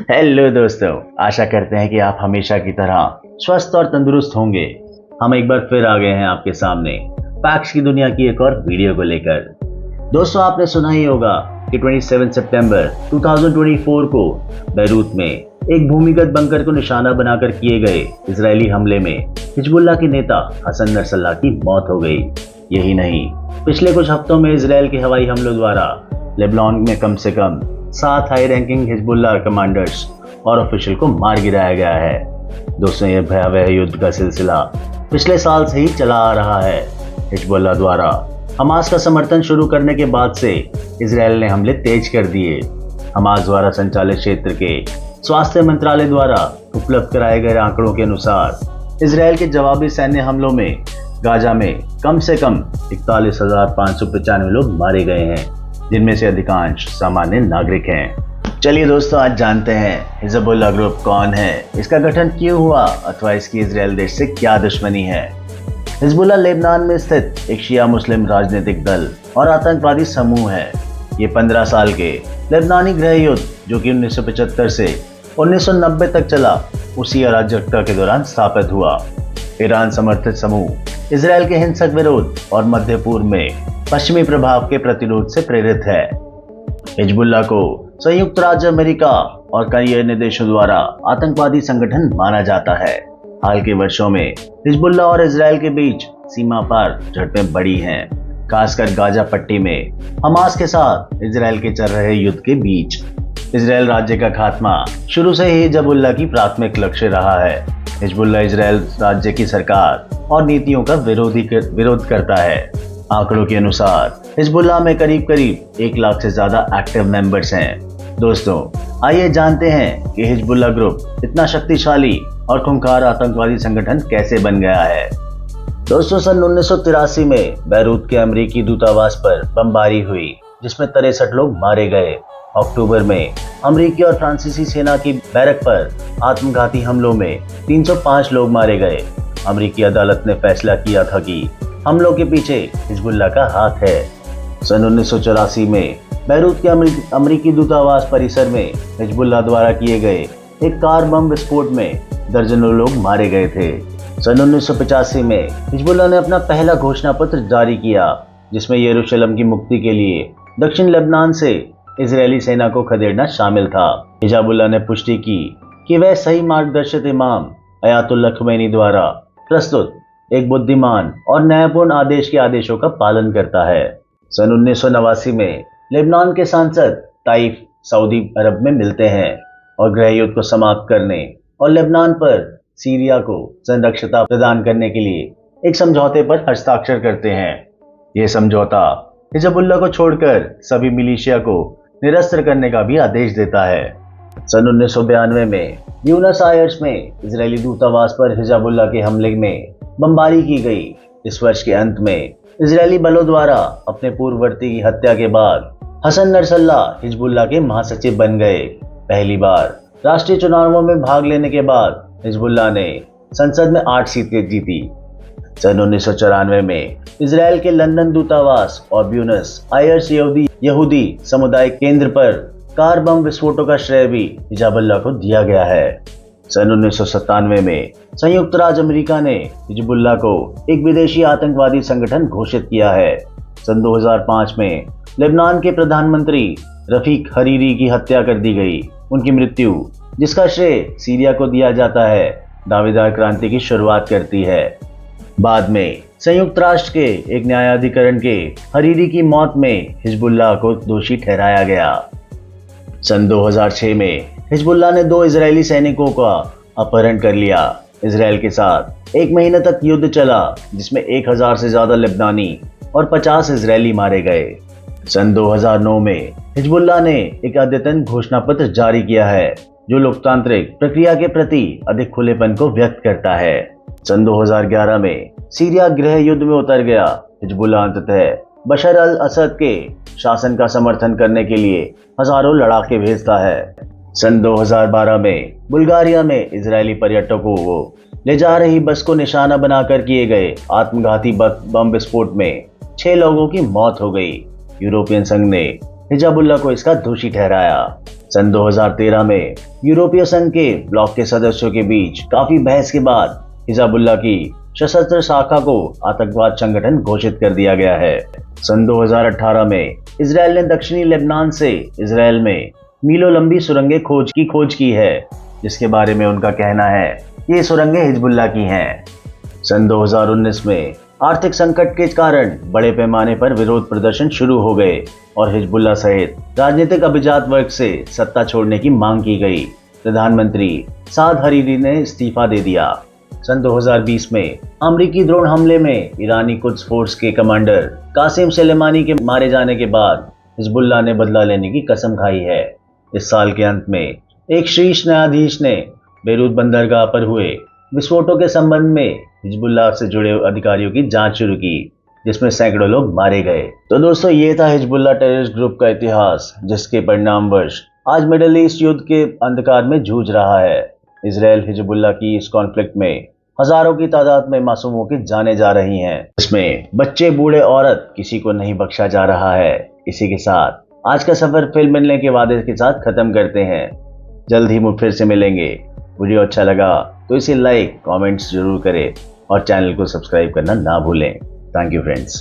Hello दोस्तों, आशा करते हैं कि आप हमेशा की तरह स्वस्थ और तंदुरुस्त होंगे। हम एक बार फिर आ गए हैं आपके सामने फैक्ट्स की दुनिया की एक और वीडियो को लेकर। दोस्तों, आपने सुना ही होगा कि 27 सितंबर 2024 को बैरूत में एक भूमिगत बंकर को निशाना बनाकर किए गए इजरायली हमले में हिजबुल्लाह के नेता हसन नसरल्लाह की मौत हो गई। यही नहीं, पिछले कुछ हफ्तों में इजरायल के हवाई हमलों द्वारा लेबनान में कम से कम 7 हाई रैंकिंग हिजबुल्लाह कमांडर्स और ऑफिशियल को मार गिराया गया है। दोस्तों, यह भयावह युद्ध का सिलसिला पिछले साल से ही चला आ रहा है। हिजबुल्लाह द्वारा हमास का समर्थन शुरू करने के बाद से इजरायल ने हमले तेज कर दिए। हमास द्वारा संचालित क्षेत्र के स्वास्थ्य मंत्रालय द्वारा उपलब्ध कराए गए आंकड़ों के अनुसार इजरायल के जवाबी सैन्य हमलों में गाजा में कम से कम 41,595 लोग मारे गए हैं, जिनमें से अधिकांश सामान्य नागरिक हैं। चलिए दोस्तों, आज जानते हैं हिजबुल्लाह ग्रुप कौन है, इसका गठन क्यों हुआ अथवा इसकी इजरायल देश से क्या दुश्मनी है। हिजबुल्लाह लेबनान में स्थित एक शिया मुस्लिम राजनीतिक दल और आतंकवादी समूह है। ये 15 साल के लेबनानी गृह युद्ध, जो कि 1975 से 1990 तक चला, उसी अराजकता के दौरान स्थापित हुआ। ईरान समर्थित समूह इजरायल के हिंसक विरोध और मध्य पूर्व में पश्चिमी प्रभाव के प्रतिरोध से प्रेरित है। हिजबुल्लाह को संयुक्त राज्य अमेरिका और कई अन्य देशों द्वारा आतंकवादी संगठन माना जाता है। हाल के वर्षों में हिजबुल्लाह और इजरायल के बीच सीमा पार झड़पें बढ़ी हैं, खासकर गाजा पट्टी में हमास के साथ इजरायल के चल रहे युद्ध के बीच। इजरायल राज्य का खात्मा शुरू से ही हिजबुल्लाह की प्राथमिक लक्ष्य रहा है। हिजबुल्लाह इजरायल राज्य की सरकार और नीतियों का विरोध करता है। आंकड़ों के अनुसार हिजबुल्लाह में करीब 1 लाख से ज्यादा एक्टिव मेंबर्स हैं। दोस्तों, आइए जानते हैं कि हिजबुल्लाह ग्रुप इतना शक्तिशाली और खूंखार आतंकवादी संगठन कैसे बन गया है। दोस्तों, सन 1983 में बैरूत के अमेरिकी दूतावास पर बमबारी हुई, जिसमें 63 लोग मारे गए। अक्टूबर में अमेरिकी और फ्रांसीसी सेना की बैरक पर आत्मघाती हमलों में 305 लोग मारे गए। अमेरिकी अदालत ने फैसला किया था कि हमलों के पीछे हिजबुल्लाह का हाथ है। सन 1984 में बैरूत के अमेरिकी दूतावास परिसर में हिजबुल्लाह द्वारा किए गए एक कार बम विस्फोट में दर्जनों लोग मारे गए थे। सन 1985 में हिजबुल्लाह ने अपना पहला घोषणा पत्र जारी किया, जिसमें यरूशलेम की मुक्ति के लिए दक्षिण लेबनान से इजरायली सेना को खदेड़ना शामिल था। हिजबुल्लाह ने पुष्टि की कि वह सही मार्गदर्शित इमाम अयातुल्लाह खमैनी द्वारा प्रस्तुत एक बुद्धिमान और न्यायपूर्ण आदेश के आदेशों का पालन करता है। सन 1989 में लेबनान के सांसद ताइफ सऊदी अरब में मिलते हैं और गृह युद्ध को समाप्त करने और लेबनान पर सीरिया को संरक्षिता प्रदान करने के लिए एक समझौते पर हस्ताक्षर करते हैं। यह समझौता हिजबुल्लाह को छोड़कर सभी मिलिशिया को निरस्त्र करने का भी आदेश देता है। सन 1992 में ब्यूनस आयर्स में इजरायली दूतावास पर हिजबुल्लाह के हमले में बमबारी की गई। इस वर्ष के अंत में इजरायली बलों द्वारा अपने पूर्ववर्ती की हत्या के बाद हसन नसरल्लाह हिजबुल्लाह के महासचिव बन गए। पहली बार राष्ट्रीय चुनावों में भाग लेने के बाद हिजबुल्लाह ने संसद में 8 सीटें जीती। सन 1994 में इजरायल के लंदन दूतावास और ब्यूनस आयर्स यहूदी समुदाय केंद्र पर कार बम विस्फोटों का श्रेय भी हिजबुल्लाह को दिया गया है। सन 1997 में संयुक्त राज्य अमेरिका ने हिजबुल्लाह को एक विदेशी आतंकवादी संगठन घोषित किया है। सन 2005 में लेबनान के प्रधानमंत्री रफीक हरीरी की हत्या कर दी गई। उनकी मृत्यु, जिसका श्रेय सीरिया को दिया जाता है, दावेदार क्रांति की शुरुआत करती है। बाद में संयुक्त राष्ट्र के एक न्यायाधिकरण के हरीरी की मौत में हिजबुल्लाह को दोषी ठहराया गया। सन 2006 में हिजबुल्लाह ने 2 इजरायली सैनिकों का अपहरण कर लिया। इजरायल के साथ 1 महीने तक युद्ध चला, जिसमें 1000 से ज्यादा लेबनानी और 50 इजरायली मारे गए। सन 2009 में हिजबुल्लाह ने एक अद्यतन घोषणा पत्र जारी किया है, जो लोकतांत्रिक प्रक्रिया के प्रति अधिक खुलेपन को व्यक्त करता है। सन 2011 में सीरिया गृह युद्ध में उतर गया। हिजबुल्लाह अंततः बशर अल असद के शासन का समर्थन करने के लिए हजारों लड़ाके भेजता है। सन 2012 में बुल्गारिया में इजरायली पर्यटकों को ले जा रही बस को निशाना बनाकर किए गए आत्मघाती बम विस्फोट में 6 लोगों की मौत हो गई। यूरोपियन संघ ने हिजबुल्लाह को इसका दोषी ठहराया। सन 2013 में यूरोपीय संघ के ब्लॉक के सदस्यों के बीच काफी बहस के बाद हिजबुल्लाह की सशस्त्र शाखा को आतंकवाद संगठन घोषित कर दिया गया है। सन 2018 में इजरायल ने दक्षिणी लेबनान से इजरायल में मीलों लंबी सुरंगें खोज की है, जिसके बारे में उनका कहना है कि ये सुरंगें हिजबुल्लाह की हैं। सन 2019 में आर्थिक संकट के कारण बड़े पैमाने पर विरोध प्रदर्शन शुरू हो गए और हिजबुल्लाह सहित राजनीतिक अभिजात वर्ग से सत्ता छोड़ने की मांग की गई। प्रधानमंत्री साद हरीरी ने इस्तीफा दे दिया। सन 2020 में अमेरिकी ड्रोन हमले में ईरानी कुद्स फोर्स के कमांडर कासिम सुलेमानी के मारे जाने के बाद हिजबुल्लाह ने बदला लेने की कसम खाई है। इस साल के अंत में एक शीर्ष न्यायाधीश ने बेरूत बंदरगाह पर हुए विस्फोटों के संबंध में हिजबुल्लाह से जुड़े अधिकारियों की जांच शुरू की, जिसमें सैकड़ों लोग मारे गए। तो दोस्तों, ये था हिजबुल्लाह टेररिस्ट ग्रुप का इतिहास, जिसके परिणामवश आज मिडिल ईस्ट युद्ध के अंधकार में जूझ रहा है। इजराइल हिजबुल्लाह की इस कॉन्फ्लिक्ट में हजारों की तादाद में मासूमों की जानें जा रही हैं। इसमें बच्चे, बूढ़े, औरत, किसी को नहीं बख्शा जा रहा है। इसी के साथ आज का सफर फिल्म मिलने के वादे के साथ खत्म करते हैं। जल्द ही फिर से मिलेंगे। वीडियो अच्छा लगा तो इसे लाइक, कमेंट्स जरूर करें और चैनल को सब्सक्राइब करना ना भूलें। Thank you friends.